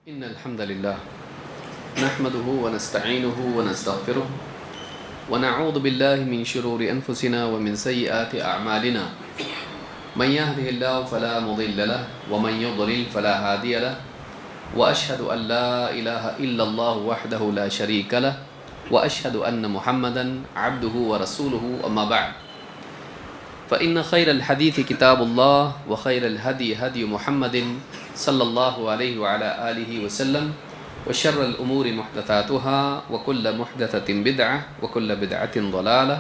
إن الحمد لله نحمده ونستعينه ونستغفره ونعوذ بالله من شرور أنفسنا ومن سيئات أعمالنا من يهده الله فلا مضل له ومن يضلل فلا هادي له وأشهد أن لا إله إلا الله وحده لا شريك له وأشهد أن محمدا عبده ورسوله أما بعد فإن خير الحديث كتاب الله وخير الهدي هدي محمد صلى الله عليه وعلى آله وسلم وشر الأمور محدثاتها وكل محدثة بدعة وكل بدعة ضلالة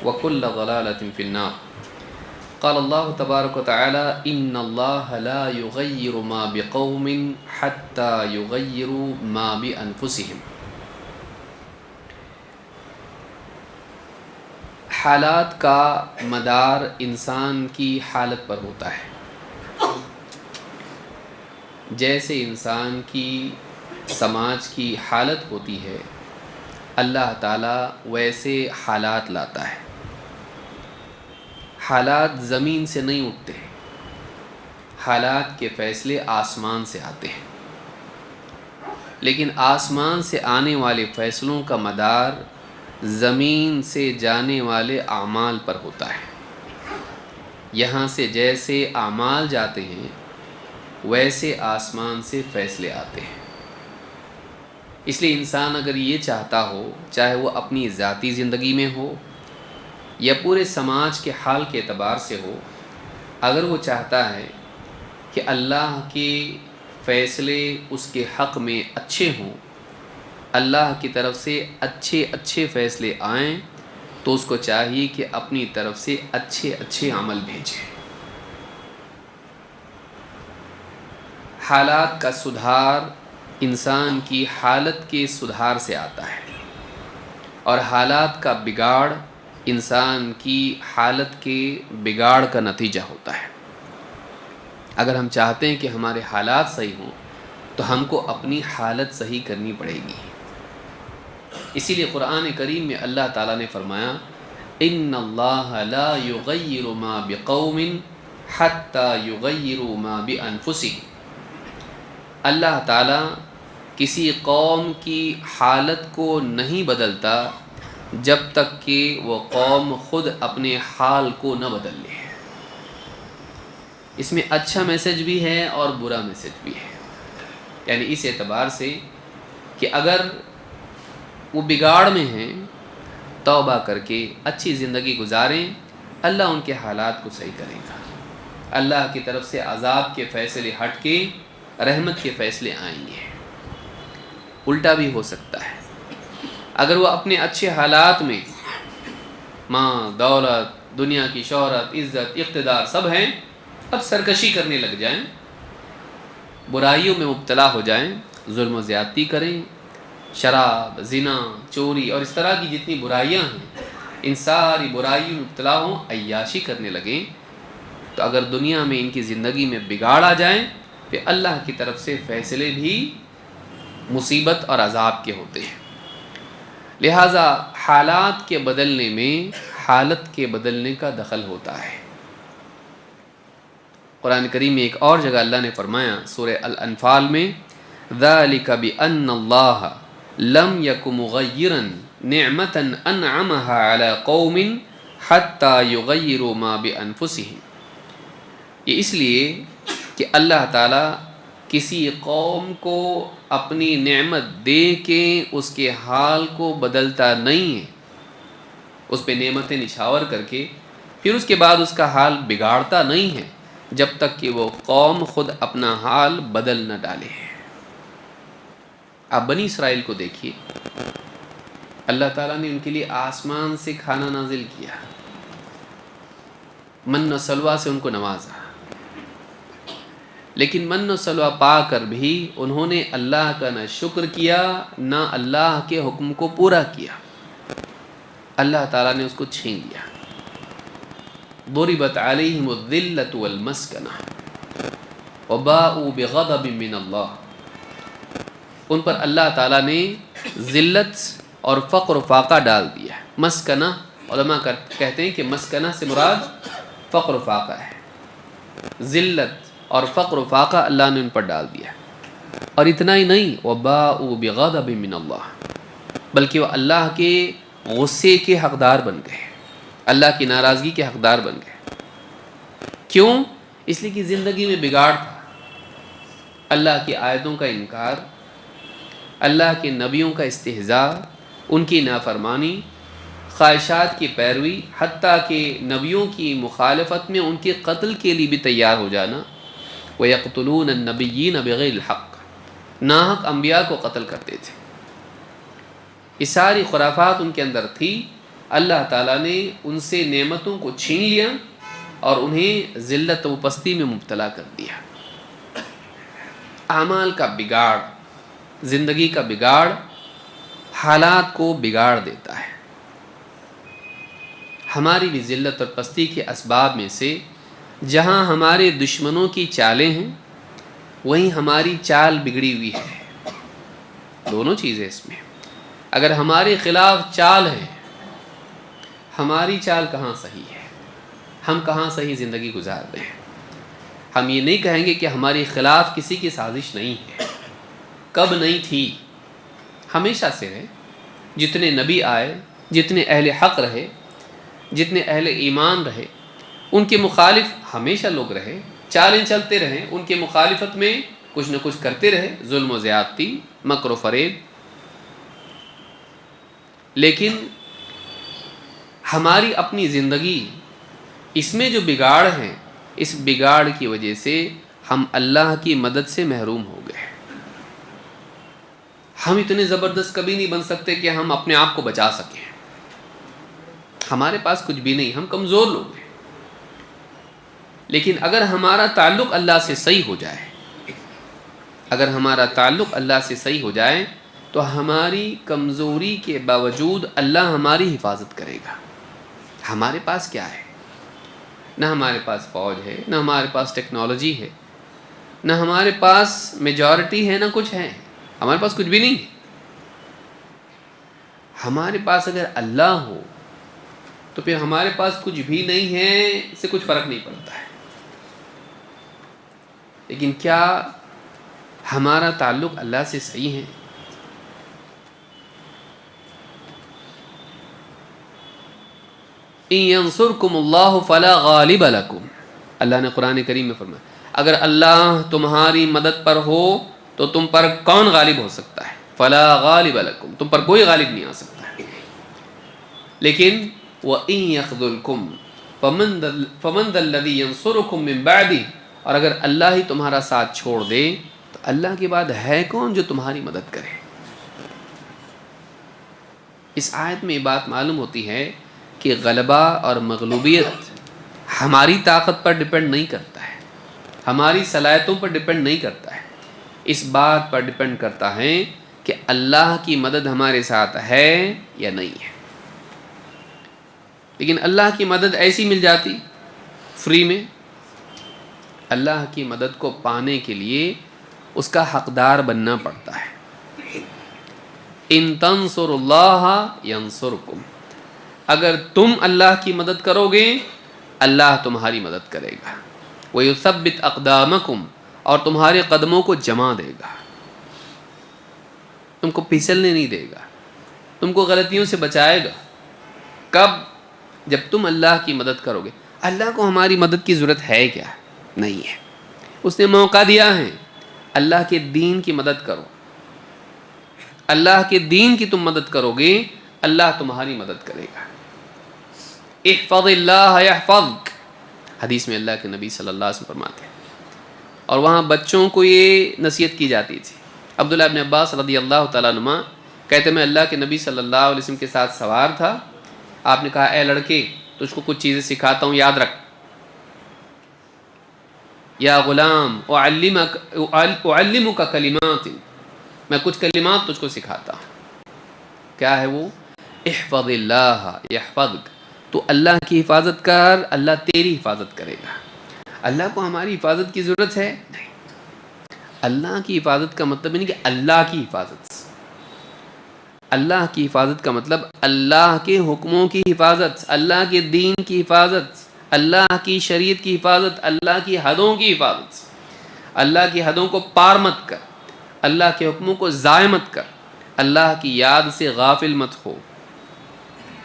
وكل ضلالة في النار. قال الله تبارك وتعالى إن الله لا يغير ما بقوم حتى يغيروا ما بأنفسهم. حالات کا مدار انسان کی حالت پر ہوتا ہے. جیسے انسان کی سماج کی حالت ہوتی ہے اللہ تعالیٰ ویسے حالات لاتا ہے. حالات زمین سے نہیں اٹھتے، حالات کے فیصلے آسمان سے آتے ہیں، لیکن آسمان سے آنے والے فیصلوں کا مدار زمین سے جانے والے اعمال پر ہوتا ہے. یہاں سے جیسے اعمال جاتے ہیں ویسے آسمان سے فیصلے آتے ہیں. اس لیے انسان اگر یہ چاہتا ہو، چاہے وہ اپنی ذاتی زندگی میں ہو یا پورے سماج کے حال کے اعتبار سے ہو، اگر وہ چاہتا ہے کہ اللہ کے فیصلے اس کے حق میں اچھے ہوں، اللہ کی طرف سے اچھے فیصلے آئیں، تو اس کو چاہیے کہ اپنی طرف سے اچھے عمل بھیجے. حالات کا سدھار انسان کی حالت کے سدھار سے آتا ہے، اور حالات کا بگاڑ انسان کی حالت کے بگاڑ کا نتیجہ ہوتا ہے. اگر ہم چاہتے ہیں کہ ہمارے حالات صحیح ہوں تو ہم کو اپنی حالت صحیح کرنی پڑے گی. اسی لیے قرآن کریم میں اللہ تعالیٰ نے فرمایا ان اللہ لا یغیر ما بقوم حتی یغیروا ما بانفسهم. اللہ تعالیٰ کسی قوم کی حالت کو نہیں بدلتا جب تک کہ وہ قوم خود اپنے حال کو نہ بدل لے. اس میں اچھا میسج بھی ہے اور برا میسج بھی ہے. یعنی اس اعتبار سے کہ اگر وہ بگاڑ میں ہیں، توبہ کر کے اچھی زندگی گزاریں، اللہ ان کے حالات کو صحیح کرے گا. اللہ کی طرف سے عذاب کے فیصلے ہٹ کے رحمت کے فیصلے آئیں گے. الٹا بھی ہو سکتا ہے، اگر وہ اپنے اچھے حالات میں ماں، دولت، دنیا کی شہرت، عزت، اقتدار سب ہیں، اب سرکشی کرنے لگ جائیں، برائیوں میں مبتلا ہو جائیں، ظلم و زیادتی کریں، شراب، زنا، چوری اور اس طرح کی جتنی برائیاں ہیں، ان ساری برائیوں میں مبتلا ہوں، عیاشی کرنے لگیں، تو اگر دنیا میں ان کی زندگی میں بگاڑ آ جائیں پھر اللہ کی طرف سے فیصلے بھی مصیبت اور عذاب کے ہوتے ہیں. لہٰذا حالات کے بدلنے میں حالت کے بدلنے کا دخل ہوتا ہے. قرآن کریم میں ایک اور جگہ اللہ نے فرمایا سورہ الانفال میں ذَلِكَ بِأَنَّ اللَّهَ لَمْ يَكُ مُغَيِّرًا نِعْمَةً أَنْعَمَهَا عَلَى قَوْمٍ حَتَّى يُغَيِّرُوا مَا بِأَنفُسِهِمْ. یہ اس لیے کہ اللہ تعالیٰ کسی قوم کو اپنی نعمت دے کے اس کے حال کو بدلتا نہیں ہے، اس پہ نعمتیں نچھاور کر کے پھر اس کے بعد اس کا حال بگاڑتا نہیں ہے جب تک کہ وہ قوم خود اپنا حال بدل نہ ڈالے. آپ بنی اسرائیل کو دیکھیے، اللہ تعالیٰ نے ان کے لیے آسمان سے کھانا نازل کیا، من و سلوہ سے ان کو نوازا، لیکن من و سلوہ پا کر بھی انہوں نے اللہ کا نہ شکر کیا نہ اللہ کے حکم کو پورا کیا. اللہ تعالیٰ نے اس کو چھین لیا. ضربت علیہم الذلۃ والمسکنہ وباءوا بغضب من اللہ. ان پر اللہ تعالیٰ نے ذلت اور فقر و فاقہ ڈال دیا. مسکنہ علماء کہتے ہیں کہ مسکنہ سے مراد فقر و فاقہ ہے. ذلت اور فقر و فاقہ اللہ نے ان پر ڈال دیا. اور اتنا ہی نہیں وَبَاءُوا بِغَضَبٍ مِّنَ اللَّهِ، بلکہ وہ اللہ کے غصے کے حقدار بن گئے، اللہ کی ناراضگی کے حقدار بن گئے۔ کیوں؟ اس لیے کہ زندگی میں بگاڑ تھا، اللہ کی آیتوں کا انکار، اللہ کے نبیوں کا استہزاء، ان کی نافرمانی، خواہشات کی پیروی، حتیٰ کہ نبیوں کی مخالفت میں ان کے قتل کے لیے بھی تیار ہو جانا۔ وَيَقْتُلُونَ النَّبِيِّينَ بِغَيْرِ الْحَقِّ، ناحق انبیاء کو قتل کرتے تھے۔ یہ ساری خرافات ان کے اندر تھی، اللہ تعالیٰ نے ان سے نعمتوں کو چھین لیا اور انہیں ذلت و پستی میں مبتلا کر دیا۔ اعمال کا بگاڑ، زندگی کا بگاڑ حالات کو بگاڑ دیتا ہے۔ ہماری بھی ذلت اور پستی کے اسباب میں سے جہاں ہمارے دشمنوں کی چالیں ہیں وہیں ہماری چال بگڑی ہوئی ہے۔ دونوں چیزیں اس میں، اگر ہمارے خلاف چال ہے، ہماری چال کہاں صحیح ہے، ہم کہاں صحیح زندگی گزار رہے ہیں۔ ہم یہ نہیں کہیں گے کہ ہمارے خلاف کسی کی سازش نہیں ہے، کب نہیں تھی، ہمیشہ سے رہے۔ جتنے نبی آئے، جتنے اہل حق رہے، جتنے اہل ایمان رہے، ان کے مخالف ہمیشہ لوگ رہے، چالیں چلتے رہے، ان کے مخالفت میں کچھ نہ کچھ کرتے رہے، ظلم و زیادتی، مکر و فریب۔ لیکن ہماری اپنی زندگی، اس میں جو بگاڑ ہے، اس بگاڑ کی وجہ سے ہم اللہ کی مدد سے محروم ہو گئے۔ ہم اتنے زبردست کبھی نہیں بن سکتے کہ ہم اپنے آپ کو بچا سکیں۔ ہمارے پاس کچھ بھی نہیں، ہم کمزور لوگ ہیں۔ لیکن اگر ہمارا تعلق اللہ سے صحیح ہو جائے، اگر ہمارا تعلق اللہ سے صحیح ہو جائے تو ہماری کمزوری کے باوجود اللہ ہماری حفاظت کرے گا۔ ہمارے پاس کیا ہے؟ نہ ہمارے پاس فوج ہے، نہ ہمارے پاس ٹیکنالوجی ہے، نہ ہمارے پاس میجورٹی ہے، نہ کچھ ہے، ہمارے پاس کچھ بھی نہیں۔ ہمارے پاس اگر اللہ ہو تو پھر ہمارے پاس کچھ بھی نہیں ہے اس سے کچھ فرق نہیں پڑتا ہے۔ لیکن کیا ہمارا تعلق اللہ سے صحیح ہے؟ ان ینصرکم اللہ فلا غالب لکم، اللہ نے قرآن کریم میں فرمایا اگر اللہ تمہاری مدد پر ہو تو تم پر کون غالب ہو سکتا ہے؟ فلا غالب لکم، تم پر کوئی غالب نہیں آ سکتا ہے۔ لیکن وَإِن يَخْذُلْكُمْ فَمَنْ ذَا الَّذِي يَنصُرُكُمْ مِنْ بَعْدِهِ، اور اگر اللہ ہی تمہارا ساتھ چھوڑ دے تو اللہ کے بعد ہے کون جو تمہاری مدد کرے؟ اس آیت میں یہ بات معلوم ہوتی ہے کہ غلبہ اور مغلوبیت ہماری طاقت پر ڈیپینڈ نہیں کرتا ہے، ہماری صلاحیتوں پر ڈیپینڈ نہیں کرتا ہے، اس بات پر ڈیپینڈ کرتا ہے کہ اللہ کی مدد ہمارے ساتھ ہے یا نہیں ہے۔ لیکن اللہ کی مدد ایسی مل جاتی فری میں، اللہ کی مدد کو پانے کے لیے اس کا حقدار بننا پڑتا ہے۔ ان تنصر اللہ ینصرکم، اگر تم اللہ کی مدد کرو گے اللہ تمہاری مدد کرے گا۔ وَيُثَبِّتْ أَقْدَامَكُمْ، اور تمہارے قدموں کو جما دے گا، تم کو پھسلنے نہیں دے گا، تم کو غلطیوں سے بچائے گا۔ کب؟ جب تم اللہ کی مدد کرو گے۔ اللہ کو ہماری مدد کی ضرورت ہے کیا؟ نہیں ہے۔ اس نے موقع دیا ہے، اللہ کے دین کی مدد کرو، اللہ کے دین کی تم مدد کرو گے اللہ تمہاری مدد کرے گا۔ احفظ اللہ یحفظک، حدیث میں اللہ کے نبی صلی اللہ علیہ وسلم فرماتے ہیں، اور وہاں بچوں کو یہ نصیحت کی جاتی تھی۔ عبداللہ ابن عباس رضی اللہ تعالیٰ عنہ کہتے میں اللہ کے نبی صلی اللہ علیہ وسلم کے ساتھ سوار تھا، آپ نے کہا اے لڑکے تجھ کو کچھ چیزیں سکھاتا ہوں، یاد رکھ۔ یا غلام اعلمک کلمات، میں کچھ کلمات تجھ کو سکھاتا ہوں۔ کیا ہے وہ؟ احفظ اللہ یحفظک، تو اللہ کی حفاظت کر اللہ تیری حفاظت کرے گا۔ اللہ کو ہماری حفاظت کی ضرورت ہے؟ نہیں۔ اللہ کی حفاظت کا مطلب نہیں کہ اللہ کی حفاظت، اللہ کی حفاظت کا مطلب اللہ کے حکموں کی حفاظت، اللہ کے دین کی حفاظت، اللہ کی شریعت کی حفاظت، اللہ کی حدوں کی حفاظت۔ اللہ کی حدوں کو پار مت کر، اللہ کے حکموں کو ضائع مت کر، اللہ کی یاد سے غافل مت ہو،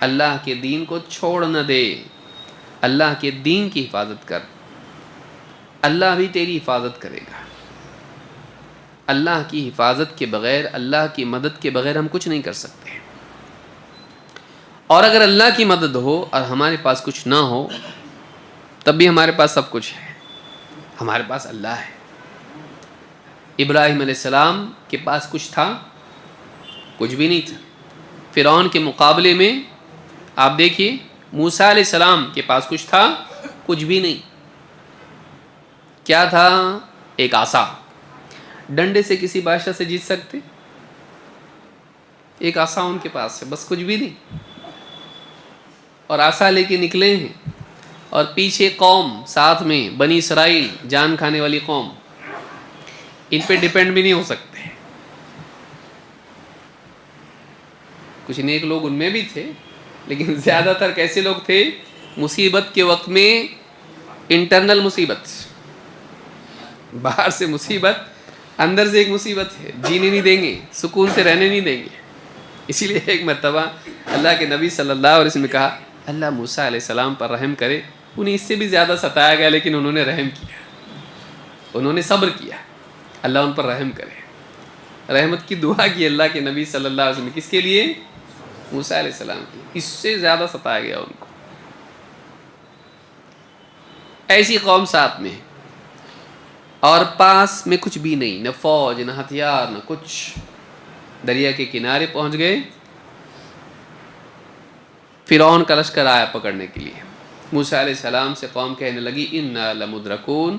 اللہ کے دین کو چھوڑ نہ دے، اللہ کے دین کی حفاظت کر، اللہ بھی تیری حفاظت کرے گا۔ اللہ کی حفاظت کے بغیر، اللہ کی مدد کے بغیر ہم کچھ نہیں کر سکتے، اور اگر اللہ کی مدد ہو اور ہمارے پاس کچھ نہ ہو تب بھی ہمارے پاس سب کچھ ہے، ہمارے پاس اللہ ہے۔ ابراہیم علیہ السلام کے پاس کچھ تھا؟ کچھ بھی نہیں تھا۔ فرعون کے مقابلے میں آپ دیکھیے، موسیٰ علیہ السلام کے پاس کچھ تھا؟ کچھ بھی نہیں۔ کیا تھا؟ ایک عصا۔ ڈنڈے سے کسی بادشاہ سے جیت سکتے؟ ایک عصا ان کے پاس ہے، بس، کچھ بھی نہیں۔ اور عصا لے کے نکلے ہیں، اور پیچھے قوم ساتھ میں، بنی اسرائیل، جان کھانے والی قوم، ان پہ ڈیپینڈ بھی نہیں ہو سکتے۔ کچھ نیک لوگ ان میں بھی تھے، لیکن زیادہ تر کیسے لوگ تھے؟ مصیبت کے وقت میں انٹرنل مصیبت، باہر سے مصیبت، اندر سے ایک مصیبت ہے، جینے نہیں دیں گے، سکون سے رہنے نہیں دیں گے۔ اسی لیے ایک مرتبہ اللہ کے نبی صلی اللہ علیہ وسلم نے کہا، اللہ موسیٰ علیہ السلام پر رحم کرے، انہیں اس سے بھی زیادہ ستایا گیا لیکن انہوں نے رحم کیا، انہوں نے صبر کیا، اللہ ان پر رحم کرے۔ رحمت کی دعا کی اللہ کے نبی صلی اللہ علیہ وسلم، کس کے لیے؟ موسیٰ علیہ السلام کی، اس سے زیادہ ستایا گیا ان کو۔ ایسی قوم ساتھ میں، اور پاس میں کچھ بھی نہیں، نہ فوج، نہ ہتھیار، نہ کچھ۔ دریا کے کنارے پہنچ گئے، فرعون کا لشکر آیا پکڑنے کے لیے۔ موسیٰ علیہ السلام سے قوم کہنے لگی، انا لمدرکون،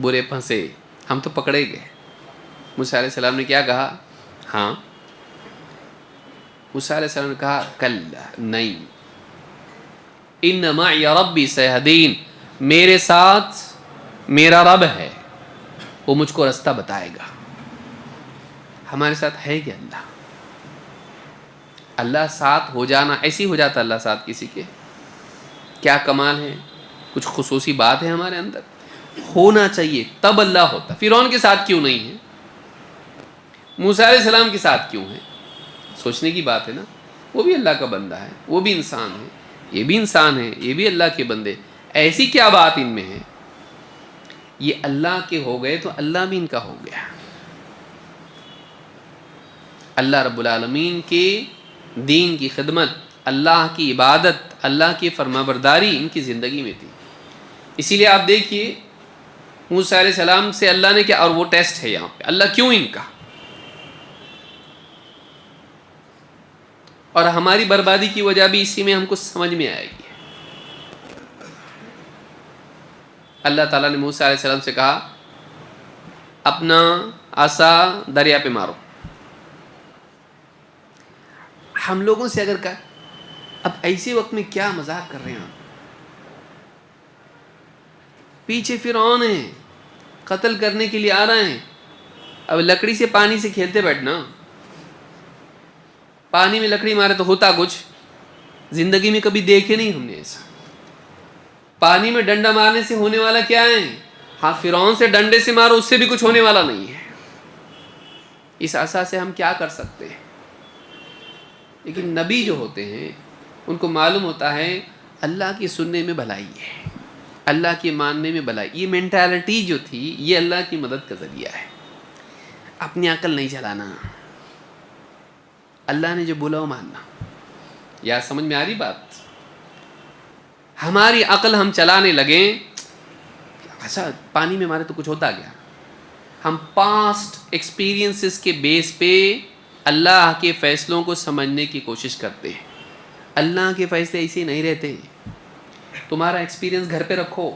برے پھنسے، ہم تو پکڑے گئے۔ موسیٰ علیہ السلام نے کیا کہا؟ ہاں۔ موسیٰ علیہ السلام نے کہا، کلا، نہیں، ان معی ربی سیہدین، میرے ساتھ میرا رب ہے، وہ مجھ کو رستہ بتائے گا۔ ہمارے ساتھ ہے کیا اللہ؟ اللہ ساتھ ہو جانا، ایسی ہو جاتا اللہ ساتھ کسی کے؟ کیا کمال ہے، کچھ خصوصی بات ہے ہمارے اندر؟ ہونا چاہیے تب اللہ ہوتا۔ فرعون کے ساتھ کیوں نہیں ہے؟ موسیٰ علیہ السلام کے ساتھ کیوں ہے؟ سوچنے کی بات ہے نا۔ وہ بھی اللہ کا بندہ ہے، وہ بھی انسان ہے، یہ بھی انسان ہے، یہ بھی اللہ کے بندے۔ ایسی کیا بات ان میں ہے؟ یہ اللہ کے ہو گئے تو اللہ بھی ان کا ہو گیا۔ اللہ رب العالمین کے دین کی خدمت، اللہ کی عبادت، اللہ کی فرمانبرداری ان کی زندگی میں تھی۔ اسی لیے آپ دیکھیے موسیٰ علیہ السلام سے اللہ نے کیا، اور وہ ٹیسٹ ہے یہاں پہ، اللہ کیوں ان کا؟ اور ہماری بربادی کی وجہ بھی اسی میں ہم کو سمجھ میں آئے گی۔ اللہ تعالیٰ نے موسیٰ علیہ السلام سے کہا، اپنا عصا دریا پہ مارو۔ ہم لوگوں سے اگر کہا، اب ایسے وقت میں کیا مذاق کر رہے ہیں آپ؟ پیچھے فرعون ہیں، قتل کرنے کے لیے آ رہے ہیں، اب لکڑی سے پانی سے کھیلتے بیٹھنا، پانی میں لکڑی مارے تو ہوتا کچھ؟ زندگی میں کبھی دیکھے نہیں ہم نے ایسا۔ پانی میں ڈنڈا مارنے سے ہونے والا کیا ہے؟ ہاں، فرعون سے ڈنڈے سے مارو، اس سے بھی کچھ ہونے والا نہیں ہے۔ اس عصا سے ہم کیا کر سکتے ہیں؟ لیکن نبی جو ہوتے ہیں ان کو معلوم ہوتا ہے اللہ کی سننے میں بھلائی ہے، اللہ کی ماننے میں بھلائی۔ یہ مینٹالٹی جو تھی، یہ اللہ کی مدد کا ذریعہ ہے۔ اپنی عقل نہیں چلانا، اللہ نے جو بولا وہ ماننا۔ یا سمجھ میں آ رہی بات؟ ہماری عقل ہم چلانے لگیں، اچھا پانی میں مارے تو کچھ ہوتا گیا، ہم پاسٹ ایکسپیرینسز کے بیس پہ اللہ کے فیصلوں کو سمجھنے کی کوشش کرتے ہیں۔ اللہ کے فیصلے ایسے نہیں رہتے۔ تمہارا ایکسپیرینس گھر پہ رکھو،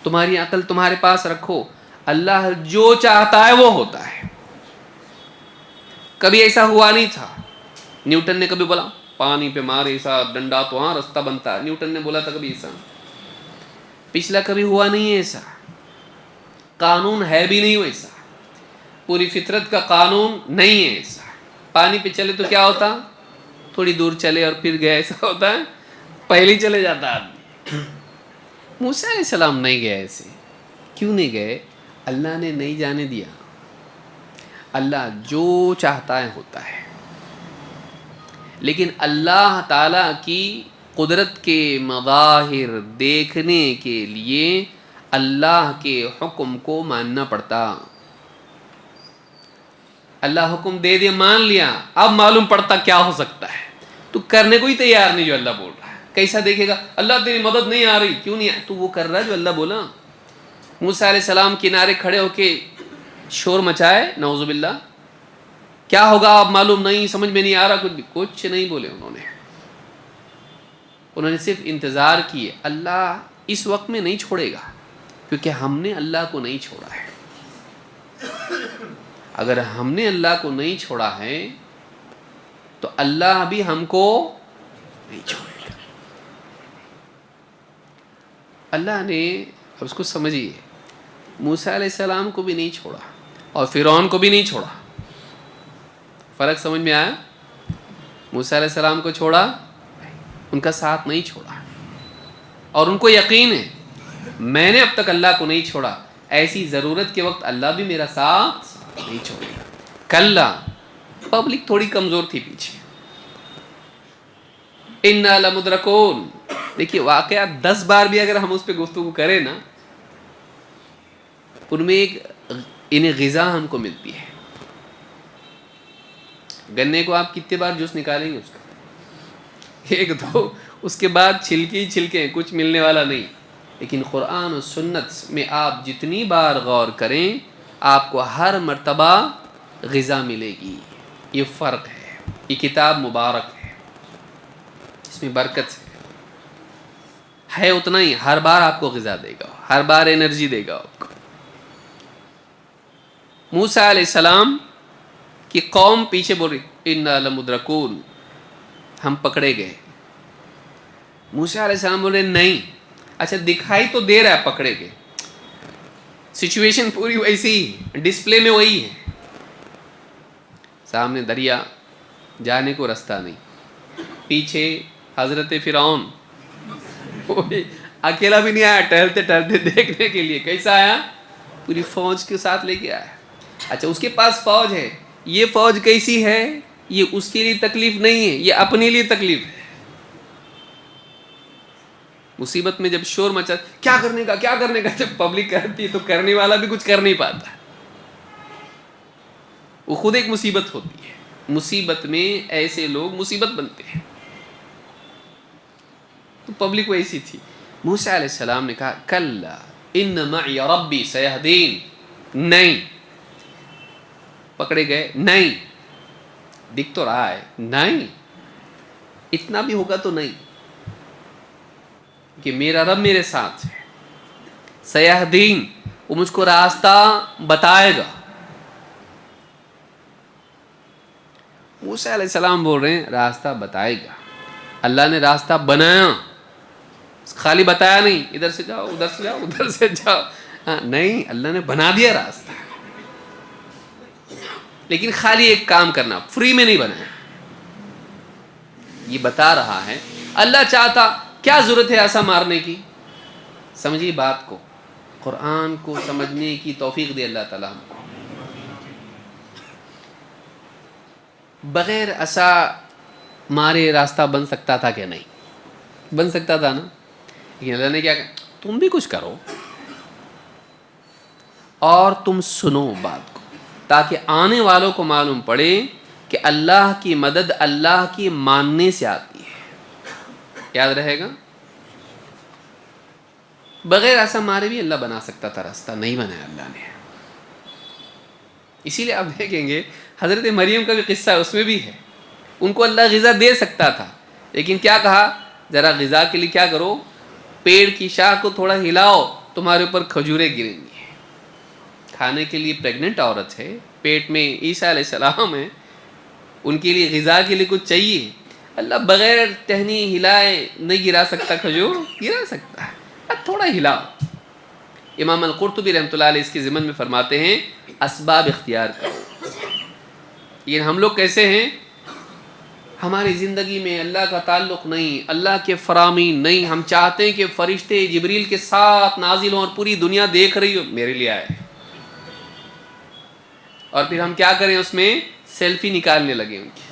تمہاری عقل تمہارے پاس رکھو، اللہ جو چاہتا ہے وہ ہوتا ہے۔ کبھی ایسا ہوا نہیں تھا، نیوٹن نے کبھی بولا پانی پہ مارے ایسا ڈنڈا تو ہاں رستہ بنتا ہے، نیوٹن نے بولا تھا کبھی ایسا؟ پچھلا کبھی ہوا نہیں ہے ایسا، قانون ہے بھی نہیں ویسا، پوری فطرت کا قانون نہیں ہے ایسا۔ پانی پہ چلے تو کیا ہوتا؟ تھوڑی دور چلے اور پھر گئے، ایسا ہوتا ہے؟ پہلے ہی چلے جاتا آدمی۔ موسیٰ علیہ السلام نہیں گئے ایسے، کیوں نہیں گئے؟ اللہ نے نہیں جانے دیا۔ اللہ جو چاہتا ہے ہوتا ہے، لیکن اللہ تعالیٰ کی قدرت کے مظاہر دیکھنے کے لیے اللہ کے حکم کو ماننا پڑتا۔ اللہ حکم دے دیا، مان لیا، اب معلوم پڑتا کیا ہو سکتا ہے، تو کرنے کو ہی تیار نہیں جو اللہ بول رہا ہے۔ کیسا دیکھے گا اللہ تیری مدد نہیں آ رہی، کیوں نہیں تو وہ کر رہا ہے جو اللہ بولا۔ موسیٰ علیہ السلام کنارے کھڑے ہو کے شور مچائے، نعوذ باللہ، کیا ہوگا اب معلوم نہیں، سمجھ میں نہیں آ رہا، کچھ نہیں بولے انہوں نے صرف انتظار کیے۔ اللہ اس وقت میں نہیں چھوڑے گا، کیونکہ ہم نے اللہ کو نہیں چھوڑا ہے۔ اگر ہم نے اللہ کو نہیں چھوڑا ہے تو اللہ بھی ہم کو نہیں چھوڑے گا۔ اللہ نے، اب اس کو سمجھیے، موسیٰ علیہ السلام کو بھی نہیں چھوڑا اور فرعون کو بھی نہیں چھوڑا۔ فرق سمجھ میں آیا؟ موسیٰ علیہ السلام کو چھوڑا، ان کا ساتھ نہیں چھوڑا، اور ان کو یقین ہے میں نے اب تک اللہ کو نہیں چھوڑا، ایسی ضرورت کے وقت اللہ بھی میرا ساتھ نہیں چھوڑے گا۔ کلا، پبلک تھوڑی کمزور تھی پیچھے۔ انا لمدرکون، دیکھیے واقعہ 10 بار بھی اگر ہم اس پہ گفتگو کریں نا، ان میں ایک انہیں غذا ہم کو ملتی ہے۔ گنے کو آپ کتنے بار جوس نکالیں گے اس کا؟ ایک دو، اس کے بعد چھلکے ہی چھلکے، کچھ ملنے والا نہیں۔ لیکن قرآن و سنت میں آپ جتنی بار غور کریں آپ کو ہر مرتبہ غذا ملے گی۔ یہ فرق ہے، یہ کتاب مبارک ہے، اس میں برکت ہے اتنا ہی، ہر بار آپ کو غذا دے گا، ہر بار انرجی دے گا آپ کو۔ موسیٰ علیہ السلام کی قوم پیچھے بول رہی انا لمدرکون، ہم پکڑے گئے۔ موسیٰ علیہ السلام بولے نہیں، اچھا دکھائی تو دے رہا ہے پکڑے گئے، سچویشن پوری ویسی ہی، ڈسپلے میں وہی ہے، سامنے دریا، جانے کو رستہ نہیں، پیچھے حضرت فرعون، اکیلا بھی نہیں آیا، ٹہلتے ٹہلتے دیکھنے کے لیے، کیسا آیا؟ پوری فوج کے ساتھ لے کے آیا۔ اچھا اس کے پاس فوج ہے، یہ فوج کیسی ہے؟ یہ اس کے لیے تکلیف نہیں ہے، یہ اپنے لیے تکلیف ہے۔ مصیبت میں جب شور مچا، کیا کرنے کا کیا کرنے کا، جب پبلک کرتی ہے تو کرنے والا بھی کچھ کر نہیں پاتا، وہ خود ایک مصیبت ہوتی ہے۔ مصیبت میں ایسے لوگ مصیبت بنتے ہیں، تو پبلک ویسی تھی۔ موسیٰ علیہ السلام نے کہا کلا ان معی ربی سیہدین، نہیں، پکڑے گئے، نہیں، دکھ تو رہا ہے، نہیں، اتنا بھی ہوگا تو نہیں، کہ میرا رب میرے ساتھ ہے، سیہدین، وہ مجھ کو راستہ بتائے گا۔ موسیٰ علیہ السلام بول رہے ہیں راستہ بتائے گا، اللہ نے راستہ بنایا، خالی بتایا نہیں ادھر سے جاؤ ادھر سے جاؤ ادھر سے جاؤ، نہیں، اللہ نے بنا دیا راستہ، لیکن خالی ایک کام کرنا، فری میں نہیں بنایا۔ یہ بتا رہا ہے اللہ چاہتا، کیا ضرورت ہے ایسا مارنے کی؟ سمجھیے بات کو، قرآن کو سمجھنے کی توفیق دے اللہ تعالیٰ ہم کو۔ بغیر ایسا مارے راستہ بن سکتا تھا کہ نہیں؟ بن سکتا تھا نا، لیکن اللہ نے کیا کہا، تم بھی کچھ کرو اور تم سنو بات کو، تاکہ آنے والوں کو معلوم پڑے کہ اللہ کی مدد اللہ کی ماننے سے آتی ہے۔ یاد رہے گا، بغیر ایسا مارے بھی اللہ بنا سکتا تھا راستہ، نہیں بنایا اللہ نے۔ اسی لیے آپ دیکھیں گے حضرت مریم کا بھی قصہ اس میں بھی ہے، ان کو اللہ غذا دے سکتا تھا، لیکن کیا کہا، ذرا غذا کے لیے کیا کرو، پیڑ کی شاخ کو تھوڑا ہلاؤ، تمہارے اوپر کھجوریں گریں گی۔ کھانے کے لیے پریگننٹ عورت ہے، پیٹ میں عیسیٰ علیہ السلام ہے، ان کے لیے غذا کے لیے کچھ چاہیے، اللہ بغیر ٹہنی ہلائے نہیں گرا سکتا کھجور؟ گرا سکتا ہے، تھوڑا ہلاؤ۔ امام القرطبی رحمۃ اللہ علیہ اس کے ضمن میں فرماتے ہیں اسباب اختیار کرو۔ یہ ہم لوگ کیسے ہیں، ہماری زندگی میں اللہ کا تعلق نہیں، اللہ کے فرامین نہیں، ہم چاہتے ہیں کہ فرشتے جبریل کے ساتھ نازل ہوں اور پوری دنیا دیکھ رہی ہو، میرے لیے آئے، اور پھر ہم کیا کریں، اس میں سیلفی نکالنے لگے ان کی.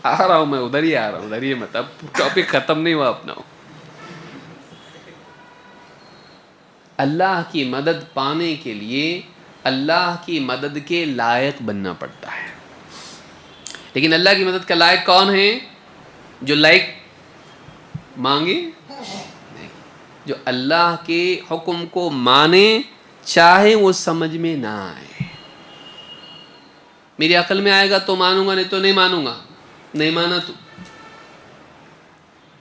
آ رہا ہوں میں، ادھر ہی آ رہا ہوں، ادھر ہی مت، اب ٹاپک ختم نہیں ہوا اپنا. اللہ کی مدد پانے کے لیے اللہ کی مدد کے لائق بننا پڑتا ہے. لیکن اللہ کی مدد کا لائق کون ہے؟ جو لائق مانگے نہیں، جو اللہ کے حکم کو مانے چاہے وہ سمجھ میں نہ آئے. میری عقل میں آئے گا تو مانوں گا، نہیں تو نہیں مانوں گا. نہیں مانا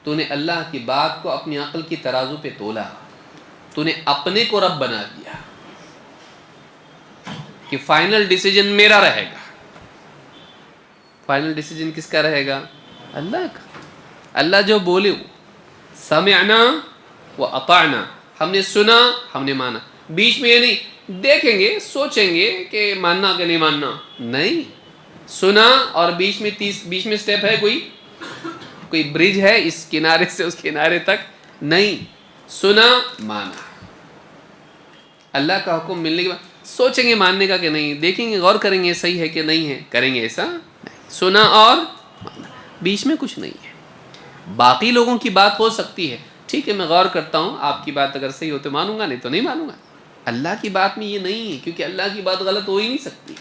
تو نے اللہ کی بات کو اپنی عقل کی ترازو پہ تولا، تو نے اپنے کو رب بنا دیا کہ فائنل ڈیسیجن میرا رہے گا. فائنل ڈیسیجن کس کا رہے گا؟ اللہ کا. اللہ جو بولے وہ سمعنا و اطعنا، ہم نے سنا، ہم نے مانا. بیچ میں یہ نہیں دیکھیں گے سوچیں گے کہ ماننا کہ نہیں ماننا، نہیں. سنا اور بیچ میں سٹیپ ہے، کوئی برج ہے اس کنارے سے اس کنارے تک، نہیں. سنا مانا. اللہ کا حکم ملنے کے بعد سوچیں گے ماننے کا کہ نہیں، دیکھیں گے غور کریں گے صحیح ہے کہ نہیں ہے، کریں گے ایسا نہیں. سنا اور مانا، بیچ میں کچھ نہیں ہے. باقی لوگوں کی بات ہو سکتی ہے، ٹھیک ہے میں غور کرتا ہوں، آپ کی بات اگر صحیح ہو تو مانوں گا، نہیں تو نہیں مانوں گا. اللہ کی بات میں یہ نہیں ہے، کیونکہ اللہ کی بات غلط ہو ہی نہیں سکتی.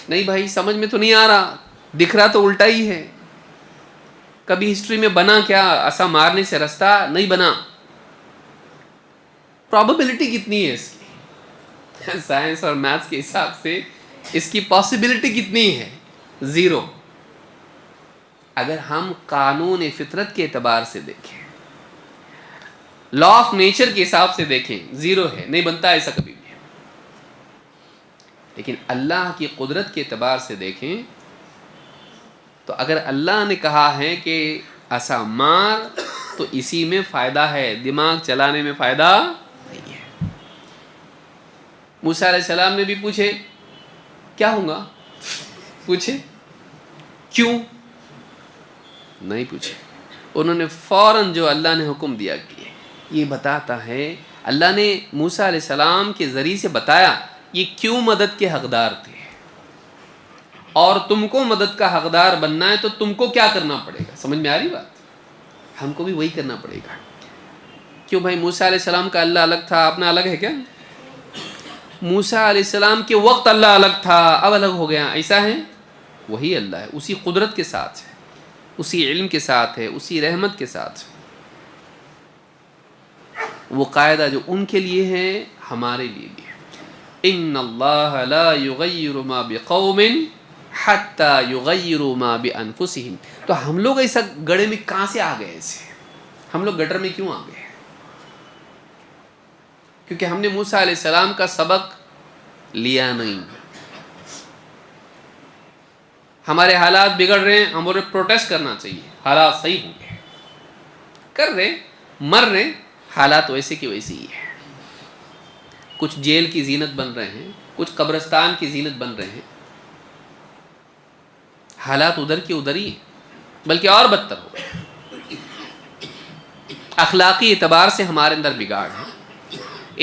نہیں بھائی سمجھ میں تو نہیں آ رہا، دکھ رہا تو الٹا ہی ہے. کبھی ہسٹری میں بنا کیا ایسا مارنے سے رستہ نہیں بنا؟ پرابیبلٹی کتنی ہے اس کی؟ سائنس اور میتھس کے حساب سے اس کی پاسبلٹی کتنی ہے؟ 0. اگر ہم قانون فطرت کے اعتبار سے دیکھیں، لا آف نیچر کے حساب سے دیکھیں، 0 ہے، نہیں بنتا ایسا کبھی بھی. لیکن اللہ کی قدرت کے اعتبار سے دیکھیں تو اگر اللہ نے کہا ہے کہ ایسا مار تو اسی میں فائدہ ہے، دماغ چلانے میں فائدہ نہیں ہے. موسیٰ علیہ السلام نے بھی پوچھے کیا ہوں گا، پوچھے کیوں، نہیں پوچھے. انہوں نے فوراً جو اللہ نے حکم دیا کیے. یہ بتاتا ہے اللہ نے موسیٰ علیہ السلام کے ذریعے سے بتایا یہ کیوں مدد کے حقدار تھے، اور تم کو مدد کا حقدار بننا ہے تو تم کو کیا کرنا پڑے گا. سمجھ میں آ رہی بات؟ ہم کو بھی وہی کرنا پڑے گا. کیوں بھائی موسیٰ علیہ السلام کا اللہ الگ تھا، اپنا الگ ہے کیا؟ موسیٰ علیہ السلام کے وقت اللہ الگ تھا، اب الگ ہو گیا، ایسا ہے؟ وہی اللہ ہے، اسی قدرت کے ساتھ ہے، اسی علم کے ساتھ ہے، اسی رحمت کے ساتھ ہے. وہ قاعدہ جو ان کے لیے ہے ہمارے لیے بھی ہے. ان اللہ لا یغیر ما بقوم حتی یغیروا ما بانفسہم. تو ہم لوگ ایسا گڑھے میں کہاں سے آ گئے؟ ایسے ہم لوگ گٹر میں کیوں آ گئے؟ کیونکہ ہم نے موسیٰ علیہ السلام کا سبق لیا نہیں. ہمارے حالات بگڑ رہے ہیں، ہمیں پروٹیسٹ کرنا چاہیے، حالات صحیح ہوں گے. کر رہے مر رہے، حالات ویسے کی ویسے ہی ہے. کچھ جیل کی زینت بن رہے ہیں، کچھ قبرستان کی زینت بن رہے ہیں. حالات ادھر کی ادھر ہی، بلکہ اور بدتر ہو گئے. اخلاقی اعتبار سے ہمارے اندر بگاڑ ہے.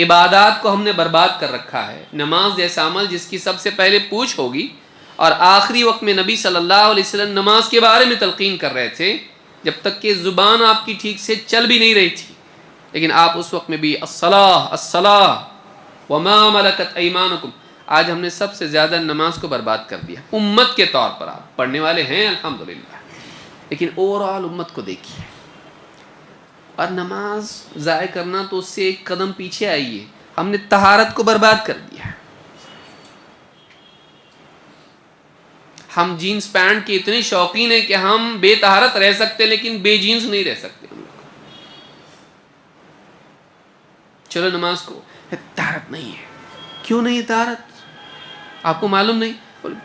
عبادات کو ہم نے برباد کر رکھا ہے. نماز جیسا عمل جس کی سب سے پہلے پوچھ ہوگی، اور آخری وقت میں نبی صلی اللہ علیہ وسلم نماز کے بارے میں تلقین کر رہے تھے، جب تک کہ زبان آپ کی ٹھیک سے چل بھی نہیں رہی تھی، لیکن آپ اس وقت میں بھی الصلاۃ الصلاۃ وما ملکت ایمانکم. آج ہم نے سب سے زیادہ نماز کو برباد کر دیا امت کے طور پر. آپ پڑھنے والے ہیں الحمدللہ، لیکن اوور آل امت کو دیکھیے. اور نماز ضائع کرنا تو اس سے ایک قدم پیچھے آئیے، ہم نے طہارت کو برباد کر دیا. ہم جینز پینٹ کے اتنے شوقین ہیں کہ ہم بے طہارت رہ سکتے لیکن بے جینز نہیں رہ سکتے. ہم لوگ چلو نماز کو طہارت نہیں ہے. کیوں نہیں ہے طہارت؟ آپ کو معلوم نہیں؟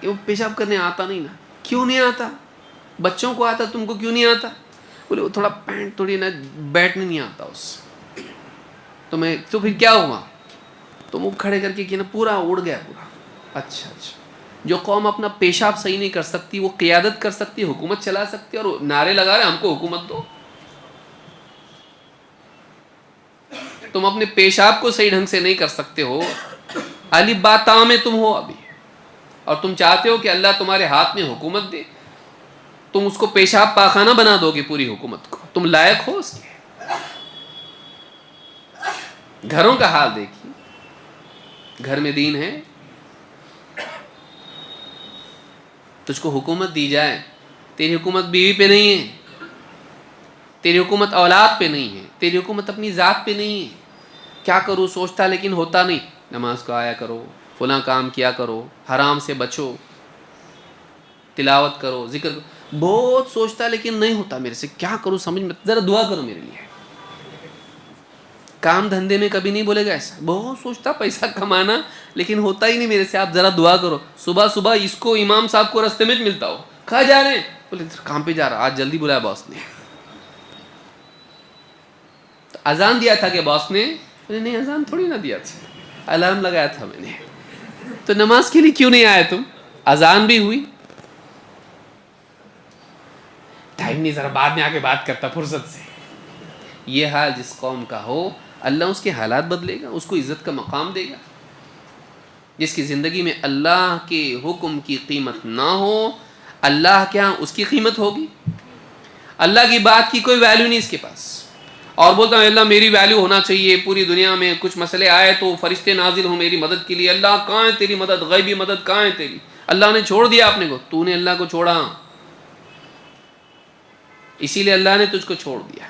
وہ پیشاب کرنے آتا نہیں نا. کیوں نہیں آتا؟ بچوں کو آتا، تم کو کیوں نہیں آتا؟ بولے وہ تھوڑا پینٹ تھوڑی نا بیٹھنے نہیں آتا اس تو پھر کیا ہوا؟ تو منہ کھڑے کر کے کیا نا پورا اڑ گیا پورا. اچھا جو قوم اپنا پیشاب صحیح نہیں کر سکتی وہ قیادت کر سکتی، حکومت چلا سکتی، اور نعرے لگا رہے ہم کو حکومت دو. تم اپنے پیشاب کو صحیح ڈھنگ سے نہیں کر سکتے ہو، الف با تا میں تم ہو ابھی، اور تم چاہتے ہو کہ اللہ تمہارے ہاتھ میں حکومت دے، تم اس کو پیشاب پاخانہ بنا دو گے پوری حکومت کو، تم لائق ہو اس کے؟ گھروں کا حال دیکھیے، گھر میں دین ہے، تجھ کو حکومت دی جائے، تیری حکومت بیوی پہ نہیں ہے، تیری حکومت اولاد پہ نہیں ہے، تیری حکومت اپنی ذات پہ نہیں ہے، کیا کروں سوچتا لیکن ہوتا نہیں، نماز کو آیا کرو، فلاں کام کیا کرو، حرام سے بچو، تلاوت کرو، ذکر کرو، بہت سوچتا لیکن نہیں ہوتا میرے سے، کیا کروں سمجھ میں، ذرا دعا کرو میرے لیے۔ کام دھندے میں کبھی نہیں بولے گا ایسا، بہت سوچتا پیسہ کمانا لیکن ہوتا ہی نہیں میرے سے، آپ ذرا دعا کرو۔ صبح صبح اس کو امام صاحب کو رستے میں ملتا ہو، کہاں جا رہے ہیں؟ بولے کام پہ جا رہا، آج جلدی بلایا باس نے۔ تو اذان دیا تھا کہ باس نے؟ بولے نہیں اذان تھوڑی نہ دیا تھا، الارم لگایا تھا میں نے۔ تو نماز کے لیے کیوں نہیں آئے تم؟ اذان بھی ہوئی، ٹائم نہیں، ذرا بعد میں آ کے بات کرتا فرصت سے۔ یہ حال جس قوم کا ہو، اللہ اس کے حالات بدلے گا، اس کو عزت کا مقام دے گا۔ جس کی زندگی میں اللہ کے حکم کی قیمت نہ ہو، اللہ کیا اس کی قیمت ہوگی؟ اللہ کی بات کی کوئی ویلیو نہیں اس کے پاس، اور بولتا ہے اللہ میری ویلیو ہونا چاہیے پوری دنیا میں، کچھ مسئلے آئے تو فرشتے نازل ہوں میری مدد کے لیے، اللہ کہاں ہے تیری مدد، غیبی مدد کہاں ہے تیری؟ اللہ نے چھوڑ دیا اپنے کو، تو نے اللہ کو چھوڑا، اسی لیے اللہ نے تجھ کو چھوڑ دیا۔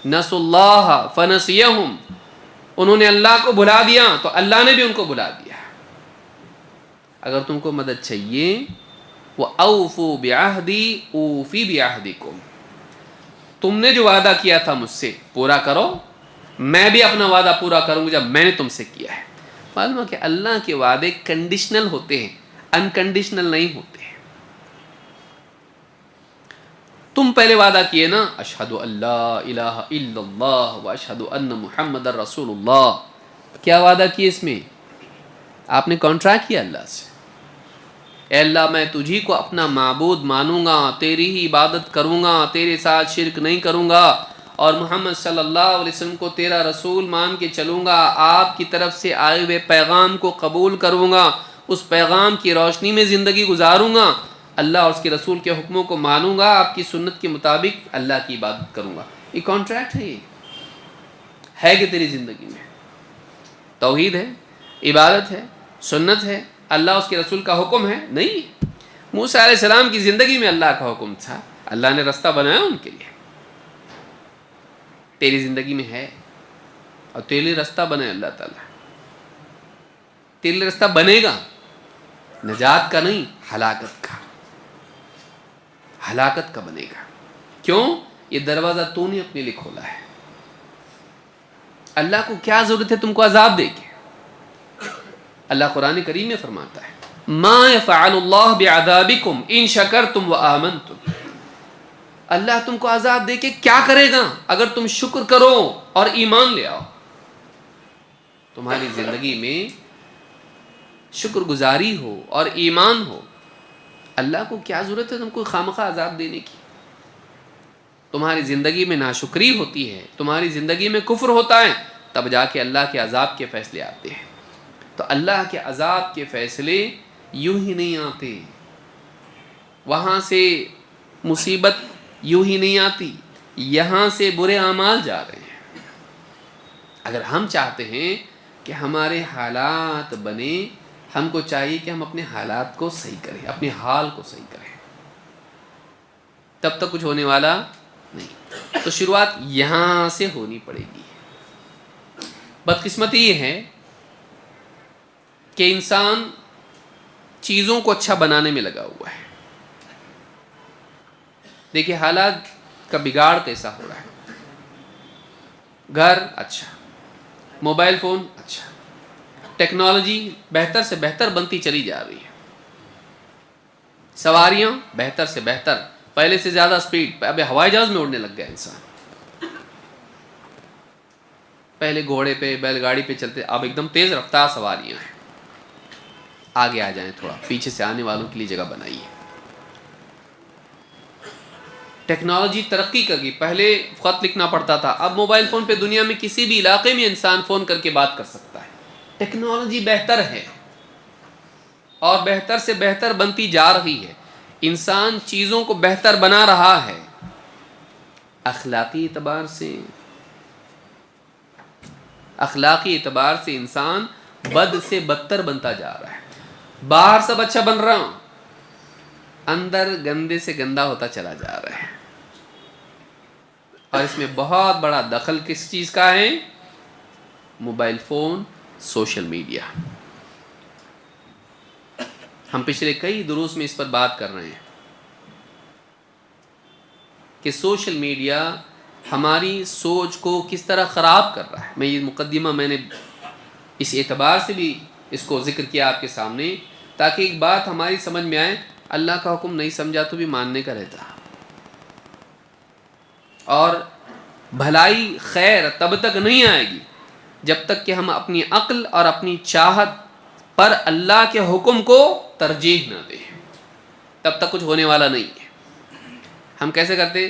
نسوا اللہ فنسیہم، انہوں نے اللہ کو بھلا دیا تو اللہ نے بھی ان کو بھلا دیا۔ اگر تم کو مدد چاہیے، وَأَوْفُوا بِعَهْدِي أُوفِ بِعَهْدِكُمْ، تم نے جو وعدہ کیا تھا مجھ سے پورا کرو، میں بھی اپنا وعدہ پورا کروں گا جب میں نے تم سے کیا ہے۔ معلوم ہے کہ اللہ کے وعدے کنڈیشنل ہوتے ہیں، انکنڈیشنل نہیں ہوتے۔ تم پہلے وعدہ کیے نا، اشہد ان لا الہ الا اللہ واشہد ان محمد رسول اللہ، کیا وعدہ کیے اس میں؟ آپ نے کانٹریکٹ کیا اللہ سے، اے اللہ میں تجھی کو اپنا معبود مانوں گا، تیری ہی عبادت کروں گا، تیرے ساتھ شرک نہیں کروں گا، اور محمد صلی اللہ علیہ وسلم کو تیرا رسول مان کے چلوں گا، آپ کی طرف سے آئے ہوئے پیغام کو قبول کروں گا، اس پیغام کی روشنی میں زندگی گزاروں گا، اللہ اور اس کے رسول کے حکموں کو مانوں گا، آپ کی سنت کے مطابق اللہ کی عبادت کروں گا۔ یہ کانٹریکٹ ہے، یہ ہے کہ تیری زندگی میں توحید ہے، عبادت ہے، سنت ہے، اللہ اس کے رسول کا حکم ہے؟ نہیں۔ موسیٰ علیہ السلام کی زندگی میں اللہ کا حکم تھا، اللہ نے راستہ بنایا ان کے لیے، تیری زندگی میں ہے، اور تیرے لیے راستہ بنائے اللہ تعالیٰ، تیرے لیے راستہ بنے گا، نجات کا نہیں، ہلاکت کا، ہلاکت کا بنے گا۔ کیوں؟ یہ دروازہ تو نے اپنے لیے کھولا ہے۔ اللہ کو کیا ضرورت ہے تم کو عذاب دے کے؟ اللہ قرآن کریم میں فرماتا ہے ما يفعل اللہ بعذابکم ان شکرتم وآمنتم، اللہ تم کو عذاب دے کے کیا کرے گا اگر تم شکر کرو اور ایمان لے آؤ۔ تمہاری زندگی میں شکر گزاری ہو اور ایمان ہو، اللہ کو کیا ضرورت ہے تم کو خامخواہ عذاب دینے کی؟ تمہاری زندگی میں ناشکری ہوتی ہے، تمہاری زندگی میں کفر ہوتا ہے، تب جا کے اللہ کے عذاب کے فیصلے آتے ہیں۔ تو اللہ کے عذاب کے فیصلے یوں ہی نہیں آتے، وہاں سے مصیبت یوں ہی نہیں آتی، یہاں سے برے اعمال جا رہے ہیں۔ اگر ہم چاہتے ہیں کہ ہمارے حالات بنے، ہم کو چاہیے کہ ہم اپنے حالات کو صحیح کریں، اپنے حال کو صحیح کریں، تب تک کچھ ہونے والا نہیں۔ تو شروعات یہاں سے ہونی پڑے گی۔ بدقسمتی یہ ہے کہ انسان چیزوں کو اچھا بنانے میں لگا ہوا ہے۔ دیکھیے حالات کا بگاڑ کیسا ہو رہا ہے، گھر اچھا، موبائل فون اچھا، ٹیکنالوجی بہتر سے بہتر بنتی چلی جا رہی ہے، سواریاں بہتر سے بہتر، پہلے سے زیادہ سپیڈ، اب ہوائی جہاز میں اڑنے لگ گیا انسان، پہلے گھوڑے پہ بیل گاڑی پہ چلتے، اب ایک دم تیز رفتار سواریاں ہیں۔ آگے آ جائیں، تھوڑا پیچھے سے آنے والوں کے لیے جگہ بنائیے۔ ٹیکنالوجی ترقی کر گئی، پہلے خط لکھنا پڑتا تھا، اب موبائل فون پہ دنیا میں کسی بھی علاقے میں انسان فون کر کے بات کر سکتا ہے۔ ٹیکنالوجی بہتر ہے اور بہتر سے بہتر بنتی جا رہی ہے، انسان چیزوں کو بہتر بنا رہا ہے، اخلاقی اعتبار سے انسان بد سے بدتر بنتا جا رہا ہے، باہر سب اچھا بن رہا ہوں، اندر گندے سے گندا ہوتا چلا جا رہا ہے۔ اور اس میں بہت بڑا دخل کس چیز کا ہے؟ Mobile phone, social media. ہم پچھلے کئی دروس میں اس پر بات کر رہے ہیں کہ سوشل میڈیا ہماری سوچ کو کس طرح خراب کر رہا ہے۔ میں یہ مقدمہ میں نے اس اعتبار سے بھی اس کو ذکر کیا آپ کے سامنے تاکہ ایک بات ہماری سمجھ میں آئے، اللہ کا حکم نہیں سمجھا تو بھی ماننے کا رہتا، اور بھلائی خیر تب تک نہیں آئے گی جب تک کہ ہم اپنی عقل اور اپنی چاہت پر اللہ کے حکم کو ترجیح نہ دیں، تب تک کچھ ہونے والا نہیں ہے۔ ہم کیسے کرتے؟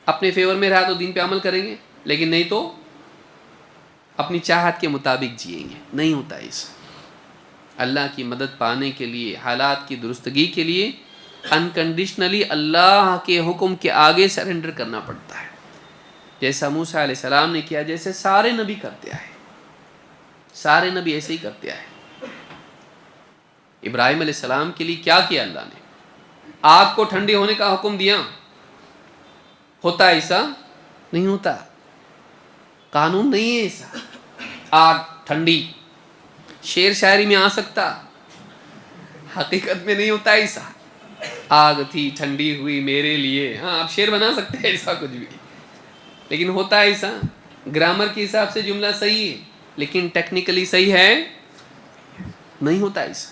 اپنے فیور میں رہا تو دین پہ عمل کریں گے، لیکن نہیں تو اپنی چاہت کے مطابق جئیں گے۔ نہیں ہوتا ایسا۔ اللہ کی مدد پانے کے لیے، حالات کی درستگی کے لیے انکنڈیشنلی اللہ کے حکم کے آگے سرنڈر کرنا پڑتا ہے، جیسا موسیٰ علیہ السلام نے کیا، جیسے سارے نبی کرتے آئے، سارے نبی ایسے ہی کرتے آئے۔ ابراہیم علیہ السلام کے لیے کیا کیا اللہ نے؟ آگ کو ٹھنڈی ہونے کا حکم دیا۔ ہوتا ایسا؟ نہیں ہوتا، قانون نہیں ہے ایسا۔ آگ ٹھنڈی شعر شاعری میں آ سکتا، حقیقت میں نہیں ہوتا ایسا۔ آگ تھی ٹھنڈی ہوئی میرے لیے، ہاں آپ شعر بنا سکتے ہیں ایسا کچھ بھی، لیکن ہوتا ایسا؟ گرامر کے حساب سے جملہ صحیح ہے لیکن ٹیکنیکلی صحیح ہے نہیں ہوتا ایسا،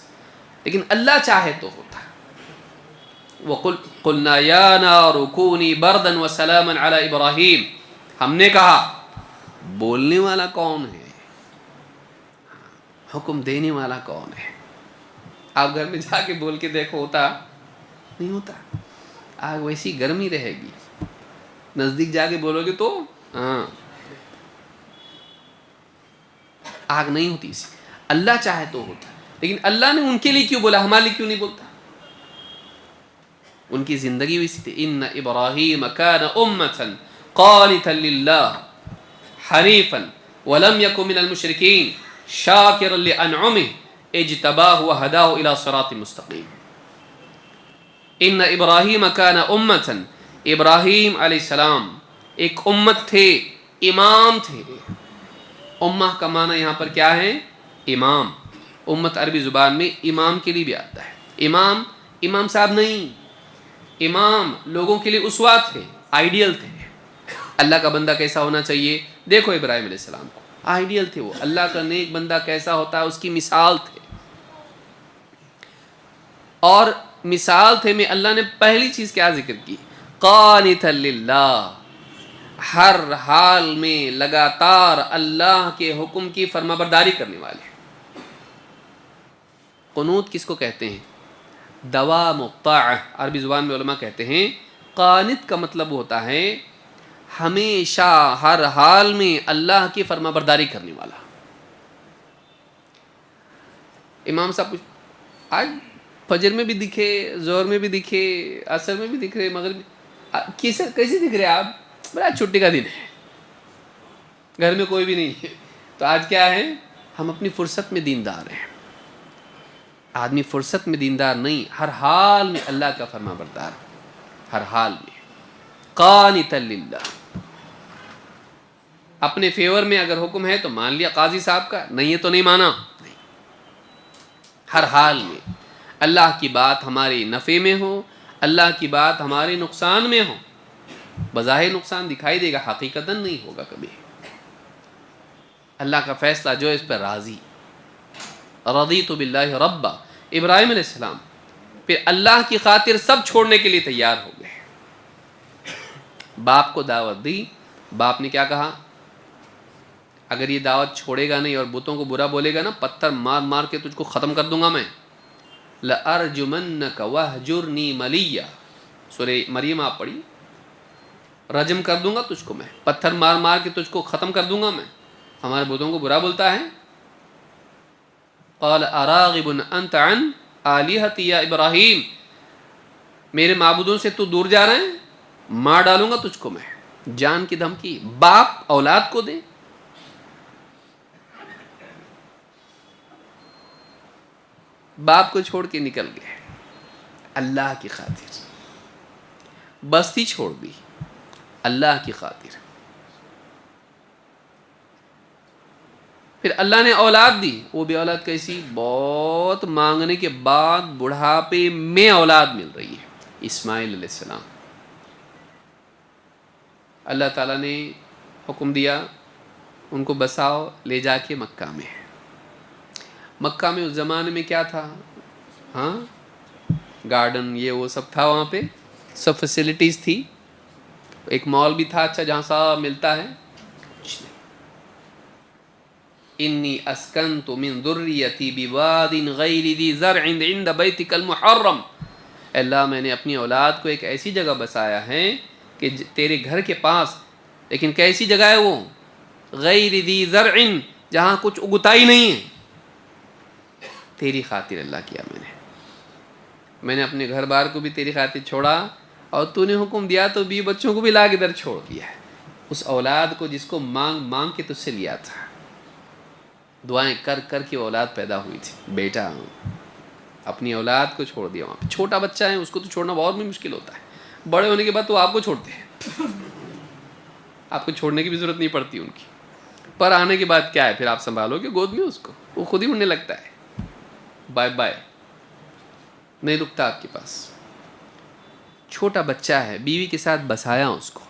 لیکن اللہ چاہے تو ہوتا۔ وَقُلْنَا يَا نَارُ كُونِي بَرْدًا وَسَلَامًا عَلَى إِبْرَاهِيمَ، ہم نے کہا، بولنے والا کون ہے؟ حکم دینے والا کون ہے؟ آپ گھر میں جا کے بول کے دیکھو، ہوتا نہیں ہوتا، آگ ویسی گرمی رہے گی، نزدیک جا کے بولو گے تو ہاں آگ نہیں ہوتی اسی۔ اللہ چاہے تو ہوتا، لیکن اللہ نے ان کے لیے کیوں بولا، ہمارے لیے کیوں نہیں بولتا؟ ان کی زندگی ویسی تھی۔ ان ابراہیم کان امۃ قانتا للہ حنیفا ولم یک من المشرکین شاکرا لانعمہ اجتباہ وہداہ الی صراط مستقیم۔ ان ابراہیم کان امۃ، ابراہیم علیہ السلام ایک امت تھے، امام تھے۔ امہ کا معنی یہاں پر کیا ہے؟ امام۔ امت عربی زبان میں امام کے لیے بھی آتا ہے۔ امام، امام صاحب نہیں، امام لوگوں کے لیے اسوہ تھے، آئیڈیل تھے۔ اللہ کا بندہ کیسا ہونا چاہیے؟ دیکھو ابراہیم علیہ السلام کو، آئیڈیل تھے وہ، اللہ کا نیک بندہ کیسا ہوتا ہے اس کی مثال تھے۔ اور مثال تھے میں اللہ نے پہلی چیز کیا ذکر کی؟ قانتا للہ، ہر حال میں لگاتار اللہ کے حکم کی فرما برداری کرنے والے۔ قنوت کس کو کہتے ہیں؟ دوام الطاعہ، عربی زبان میں علماء کہتے ہیں قانت کا مطلب ہوتا ہے ہمیشہ ہر حال میں اللہ کی فرما برداری کرنے والا۔ امام صاحب آج فجر میں بھی دکھے، ظہر میں بھی دکھے، عصر میں بھی دکھ رہے، مغرب کیسے دکھ رہے آپ؟ بڑا چھٹی کا دن ہے، گھر میں کوئی بھی نہیں ہے، تو آج کیا ہے؟ ہم اپنی فرصت میں دیندار ہیں۔ آدمی فرصت میں دیندار نہیں، ہر حال میں اللہ کا فرما بردار، ہر حال میں قانتا للہ۔ اپنے فیور میں اگر حکم ہے تو مان لیا قاضی صاحب کا، نہیں ہے تو نہیں مانا۔ ہر حال میں اللہ کی بات ہمارے نفع میں ہو، اللہ کی بات ہمارے نقصان میں ہو، بظاہر نقصان دکھائی دے گا، حقیقتاً نہیں ہوگا کبھی۔ اللہ کا فیصلہ جو اس پر راضی، رضیت باللہ ربا۔ ابراہیم علیہ السلام پھر اللہ کی خاطر سب چھوڑنے کے لیے تیار ہو گئے۔ باپ کو دعوت دی، باپ نے کیا کہا؟ اگر یہ دعوت چھوڑے گا نہیں اور بتوں کو برا بولے گا نا، پتھر مار مار کے تجھ کو ختم کر دوں گا میں۔ لَأَرْجُمَنَّكَ وَهْجُرْنِي مَلِيًّا، سورہ مریم آپ پڑھی، رجم کر دوں گا تجھ کو میں، پتھر مار مار کے تجھ کو ختم کر دوں گا میں۔ ہمارے بتوں کو برا بولتا ہے، قال اراغب انت عن آلہتی یا ابراہیم، میرے معبودوں سے تو دور جا رہے ہیں، مار ڈالوں گا تجھ کو میں. جان کی دھمکی باپ اولاد کو دے. باپ کو چھوڑ کے نکل گئے اللہ کی خاطر، بستی چھوڑ دی اللہ کی خاطر. پھر اللہ نے اولاد دی، وہ بھی اولاد کیسی؟ بہت مانگنے کے بعد بڑھاپے میں اولاد مل رہی ہے، اسماعیل علیہ السلام. اللہ تعالیٰ نے حکم دیا ان کو بساؤ، لے جا کے مکہ میں. مکہ میں اس زمانے میں کیا تھا؟ ہاں، گارڈن یہ وہ سب تھا، وہاں پہ سب فیسلٹیز تھی. ایک مال بھی تھا اچھا جہاں سب ملتا ہے. انی اسکنت من ذریتی بواد غیر ذی زرع عند بیتک المحرم. اللہ میں نے اپنی اولاد کو ایک ایسی جگہ بسایا ہے کہ تیرے گھر کے پاس، لیکن کیسی جگہ ہے وہ؟ غیر ذی زرع، جہاں کچھ اگتا ہی نہیں ہے. تیری خاطر اللہ کیا میں نے اپنے گھر بار کو بھی تیری خاطر چھوڑا، اور تو نے حکم دیا تو بیوی بچوں کو بھی لا کے ادھر چھوڑ دیا ہے. اس اولاد کو جس کو مانگ مانگ کے تجھ سے لیا تھا، دعائیں کر کر کے اولاد پیدا ہوئی تھی. بیٹا اپنی اولاد کو چھوڑ دیا وہاں پہ. چھوٹا بچہ ہے اس کو تو چھوڑنا بہت بھی مشکل ہوتا ہے، بڑے ہونے کے بعد تو آپ کو چھوڑتے ہیں، آپ کو چھوڑنے کی بھی ضرورت نہیں پڑتی ان کی. پر آنے کے بعد کیا ہے، پھر آپ سنبھالو گے گود میں اس کو، وہ خود ہی اڑنے لگتا ہے. بائے بائے، نہیں رکتا آپ کے پاس. چھوٹا بچہ ہے، بیوی کے ساتھ بسایا اس کو،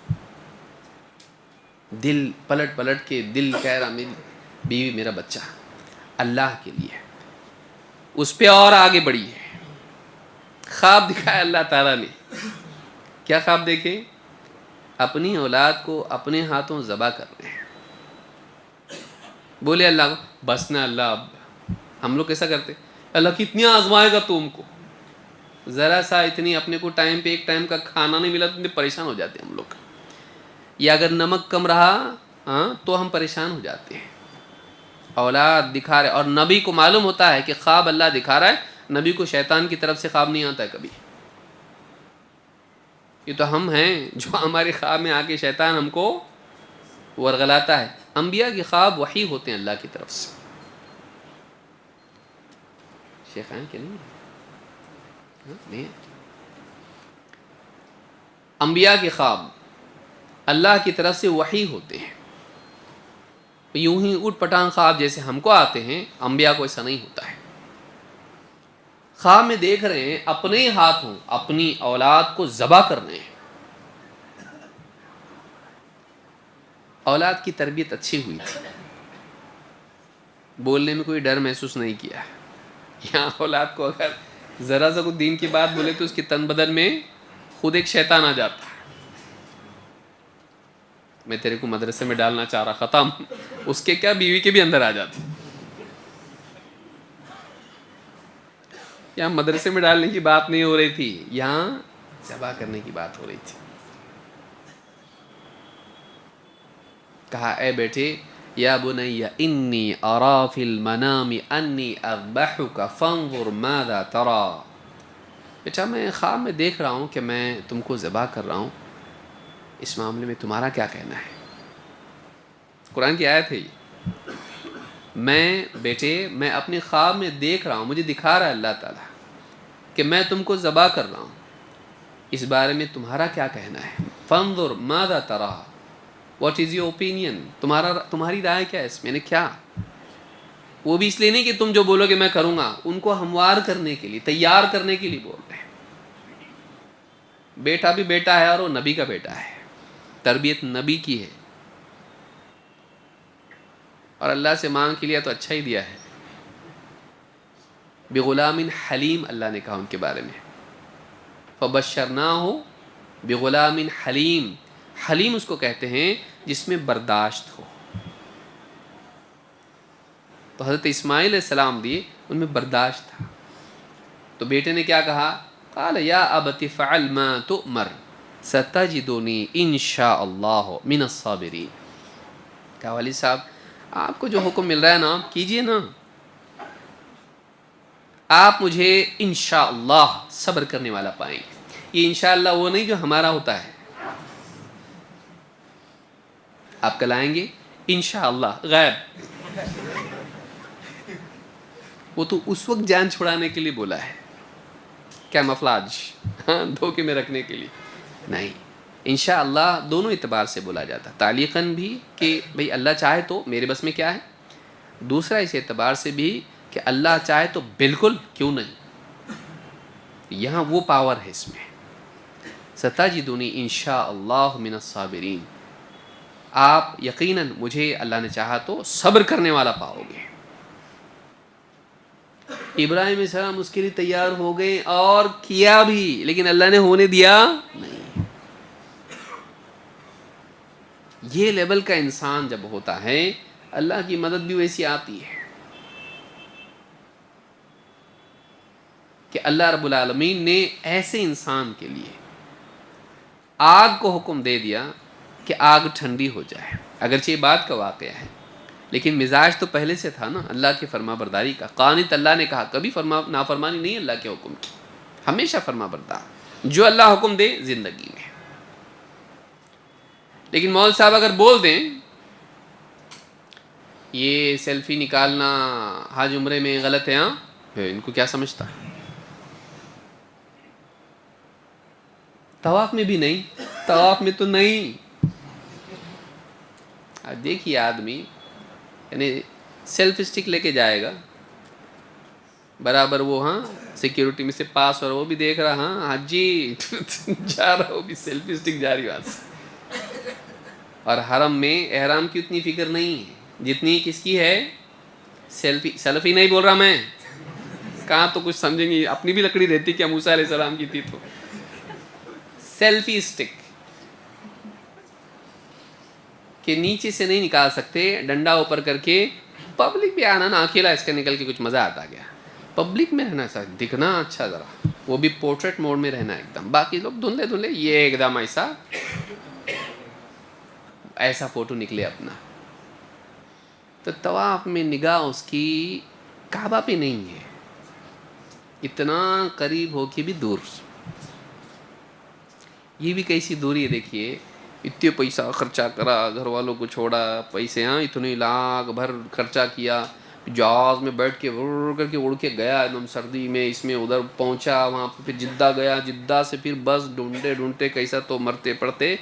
دل پلٹ پلٹ کے دل کہہ رہا میری بیوی میرا بچہ اللہ کے لیے. اس پہ اور آگے بڑھی ہے. خواب دکھایا اللہ تعالیٰ نے. کیا خواب دیکھے؟ اپنی اولاد کو اپنے ہاتھوں ذبح کر رہے ہیں. بولے اللہ کو بس نہ اللہ. اب ہم لوگ کیسا کرتے؟ اللہ کتنی آزمائے گا تم کو؟ ذرا سا اتنی اپنے کو ٹائم پہ ایک ٹائم کا کھانا نہیں ملا تو پریشان ہو جاتے ہیں ہم لوگ. یا اگر نمک کم رہا تو ہم پریشان ہو جاتے ہیں. اولاد دکھا رہے، اور نبی کو معلوم ہوتا ہے کہ خواب اللہ دکھا رہا ہے. نبی کو شیطان کی طرف سے خواب نہیں آتا ہے کبھی. یہ تو ہم ہیں جو ہمارے خواب میں آ کے شیطان ہم کو ورغلاتا ہے. انبیاء کے خواب وحی ہوتے ہیں اللہ کی طرف سے. شیخ ہیں کہ نہیں؟ انبیاء کے خواب اللہ کی طرف سے وحی ہوتے ہیں. یوں ہی اٹھ پٹانگ خواب جیسے ہم کو آتے ہیں، انبیاء کو ایسا نہیں ہوتا ہے. خواب میں دیکھ رہے ہیں اپنے ہاتھوں اپنی اولاد کو ذبح کرنے ہیں. اولاد کی تربیت اچھی ہوئی تھی، بولنے میں کوئی ڈر محسوس نہیں کیا. یہاں اولاد کو اگر ذرا سا کچھ دین کی بات بولے تو اس کے تن بدن میں خود ایک شیطان آ جاتا ہے. میں تیرے کو مدرسے میں ڈالنا چاہ رہا، ختم. اس کے کیا بیوی کے بھی اندر آ جاتے. یہاں مدرسے میں ڈالنے کی بات نہیں ہو رہی تھی، یہاں ذبح کرنے کی بات ہو رہی تھی. کہا اے بیٹے، یا بنی انی ارا فی المنام انی اذبحک فانظر ماذا ترى. بیٹا میں خواب میں دیکھ رہا ہوں کہ میں تم کو ذبح کر رہا ہوں، اس معاملے میں تمہارا کیا کہنا ہے؟ قرآن کی آیت ہے یہ. میں اپنے خواب میں دیکھ رہا ہوں، مجھے دکھا رہا ہے اللہ تعالیٰ کہ میں تم کو ذبح کر رہا ہوں، اس بارے میں تمہارا کیا کہنا ہے؟ فانظر ماذا ترى، واٹ از یور اوپینین، تمہاری رائے کیا ہے اس میں؟ نے کیا، وہ بھی اس لیے نہیں کہ تم جو بولو کہ میں کروں گا، ان کو ہموار کرنے کے لیے، تیار کرنے کے لیے بول رہے ہیں. بیٹا بھی بیٹا ہے اور وہ نبی کا بیٹا ہے، تربیت نبی کی ہے، اور اللہ سے مانگ کے لیا تو اچھا ہی دیا ہے. بغلام حلیم اللہ نے کہا ان کے بارے میں، فبشرناہ بغلام حلیم. حلیم اس کو کہتے ہیں جس میں برداشت ہو. تو حضرت اسماعیل علیہ السلام دیے، ان میں برداشت تھا. تو بیٹے نے کیا کہا؟ قال یا ابت فعل ما تؤمر ستجدنی ان شاء اللہ من الصابرین. کہا والد صاحب آپ کو جو حکم مل رہا ہے نا کیجئے نا، آپ مجھے انشاءاللہ صبر کرنے والا پائیں گے. یہ انشاءاللہ وہ نہیں جو ہمارا ہوتا ہے. آپ کل آئیں گے انشاءاللہ غیب، وہ تو اس وقت جان چھڑانے کے لیے بولا ہے، کیا مفلاج، ہاں دھوکے میں رکھنے کے لیے نہیں. انشاءاللہ دونوں اعتبار سے بولا جاتا ہے، تعلیقاً بھی کہ بھئی اللہ چاہے تو میرے بس میں کیا ہے، دوسرا اس اعتبار سے بھی کہ اللہ چاہے تو بالکل کیوں نہیں. یہاں وہ پاور ہے اس میں. ستجدنی انشاءاللہ من الصابرین، آپ یقیناً مجھے اللہ نے چاہا تو صبر کرنے والا پاؤ گے. ابراہیم علیہ السلام اس کے لیے تیار ہو گئے اور کیا بھی، لیکن اللہ نے ہونے دیا نہیں. یہ لیول کا انسان جب ہوتا ہے اللہ کی مدد بھی ویسی آتی ہے کہ اللہ رب العالمین نے ایسے انسان کے لیے آگ کو حکم دے دیا کہ آگ ٹھنڈی ہو جائے. اگرچہ یہ بات کا واقعہ ہے لیکن مزاج تو پہلے سے تھا نا اللہ کی فرما برداری کا. قانت اللہ نے کہا، کبھی نافرمانی نہیں اللہ کے حکم کی، ہمیشہ فرما بردار، جو اللہ حکم دے زندگی میں. لیکن مول صاحب اگر بول دیں یہ سیلفی نکالنا حج عمرے میں غلط ہے، ہاں ان کو کیا سمجھتا ہے، طواف میں بھی نہیں، طواف میں تو نہیں. دیکھیے آدمی یعنی سیلف اسٹک لے کے جائے گا برابر، وہ ہاں سیکیورٹی میں سے پاس ہو رہا، وہ بھی دیکھ رہا ہاں حجی جا رہا، وہ بھی سیلفی اسٹک جاری بات سے. اور حرم میں احرام کی اتنی فکر نہیں ہے جتنی کس کی ہے، سیلفی نہیں بول رہا میں، کہاں تو کچھ سمجھیں گے، اپنی بھی لکڑی رہتی کیا موسیٰ علیہ السلام کی تھی. تو سیلفی اسٹک کہ نیچے سے نہیں نکال سکتے، ڈنڈا اوپر کر کے پبلک بھی آنا نا، اکیلا اس کا نکل کے کچھ مزہ آتا گیا. پبلک میں رہنا سر، دکھنا اچھا ذرا، وہ بھی پورٹریٹ موڈ میں رہنا ایک دم، باقی لوگ دھندلے دھندلے، یہ ایک دم ایسا فوٹو نکلے اپنا. تو طواف میں نگاہ اس کی کعبہ پہ نہیں ہے، اتنا قریب ہو کے بھی دور. یہ بھی کیسی دوری ہے دیکھیے، اتنے پیسہ خرچہ کرا، گھر والوں کو چھوڑا، پیسے ہاں اتنے لاکھ بھر خرچہ کیا، جہاز میں بیٹھ کے کر کے اڑ کے گیا ایک دم سردی میں، اس میں ادھر پہنچا، وہاں پھر جدہ گیا، جدہ سے پھر بس ڈھونڈتے کیسا تو مرتے پڑتے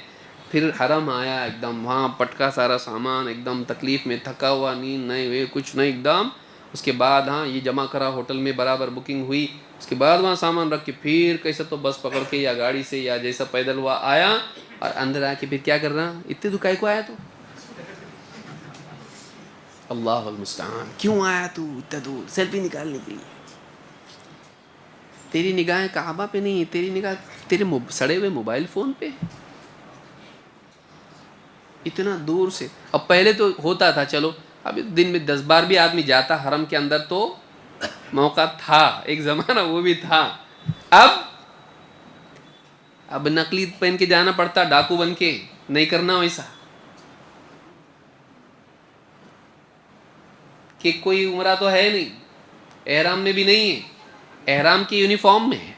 پھر حرم آیا، ایک دم وہاں پٹکا سارا سامان، ایک دم تکلیف میں، تھکا ہوا، نیند نہیں ہوئی، کچھ نہیں ایک دم. اس کے بعد ہاں یہ جمع کرا ہوٹل میں، برابر بکنگ ہوئی، اس کے بعد وہاں سامان رکھ کے پھر کیسا تو بس پکڑ کے یا گاڑی سے یا جیسا پیدل ہوا آیا، اور اندر آ کے پھر کیا کر رہا، اتنے دکائی کو آیا تو اللہ المستعان، کیوں آیا تو اتنا دور سیلفی نکالنے کے لیے؟ تیری نگاہیں کعبہ پہ نہیں، تیری نگاہ تیرے سڑے ہوئے موبائل فون پہ. اتنا دور سے. اب پہلے تو ہوتا تھا چلو اب دن میں 10 بار بھی آدمی جاتا حرم کے اندر تو موقع تھا، ایک زمانہ وہ بھی تھا. اب نقلی پہن کے جانا پڑتا، ڈاکو بن کے، نہیں کرنا ویسا کہ کوئی عمرہ تو ہے نہیں، احرام میں بھی نہیں ہے، احرام کی یونیفارم میں ہے،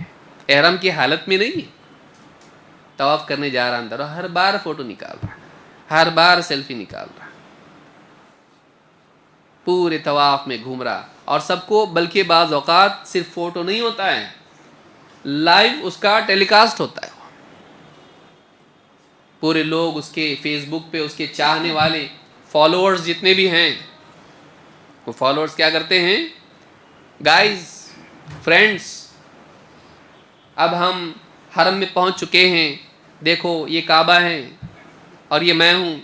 احرام کی حالت میں نہیں ہے، طواف کرنے جا رہا اندر، اور ہر بار فوٹو نکال رہا، ہر بار سیلفی نکال رہا، پورے طواف میں گھوم رہا. اور سب کو، بلکہ بعض اوقات صرف فوٹو نہیں ہوتا ہے، لائیو اس کا ٹیلی کاسٹ ہوتا ہے. پورے لوگ اس کے فیس بک پہ، اس کے چاہنے والے فالوورز جتنے بھی ہیں، وہ فالوورز کیا کرتے ہیں، گائز فرینڈز اب ہم حرم میں پہنچ چکے ہیں، دیکھو یہ کعبہ ہے اور یہ میں ہوں،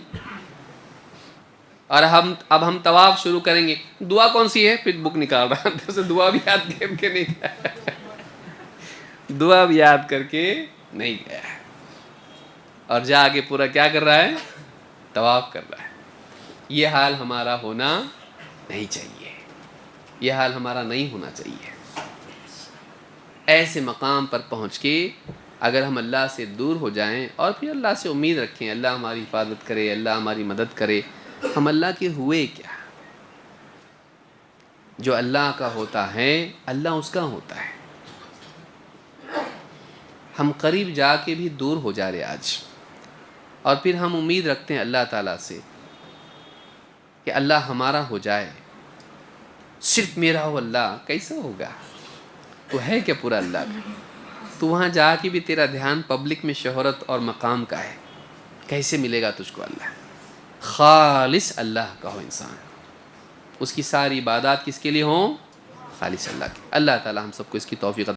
اور اب ہم طواف شروع کریں گے. دعا کون سی ہے؟ پھر بک نکال رہا اندر سے، دعا بھی یاد کر کے نہیں گیا، دعا بھی یاد کر کے نہیں گیا، اور جا کے پورا کیا کر رہا ہے، طواف کر رہا ہے. یہ حال ہمارا ہونا نہیں چاہیے، یہ حال ہمارا نہیں ہونا چاہیے. ایسے مقام پر پہنچ کے اگر ہم اللہ سے دور ہو جائیں اور پھر اللہ سے امید رکھیں اللہ ہماری حفاظت کرے، اللہ ہماری مدد کرے، ہم اللہ کے ہوئے کیا؟ جو اللہ کا ہوتا ہے اللہ اس کا ہوتا ہے. ہم قریب جا کے بھی دور ہو جا رہے آج، اور پھر ہم امید رکھتے ہیں اللہ تعالیٰ سے کہ اللہ ہمارا ہو جائے، صرف میرا ہو. اللہ کیسا ہوگا؟ تو ہے کیا پورا اللہ کا؟ تو وہاں جا کے بھی تیرا دھیان پبلک میں شہرت اور مقام کا ہے، کیسے ملے گا تجھ کو اللہ؟ خالص اللہ کا ہو انسان، اس کی ساری عبادات کس کے لیے ہوں؟ خالص اللہ کی. اللہ تعالیٰ ہم سب کو اس کی توفیق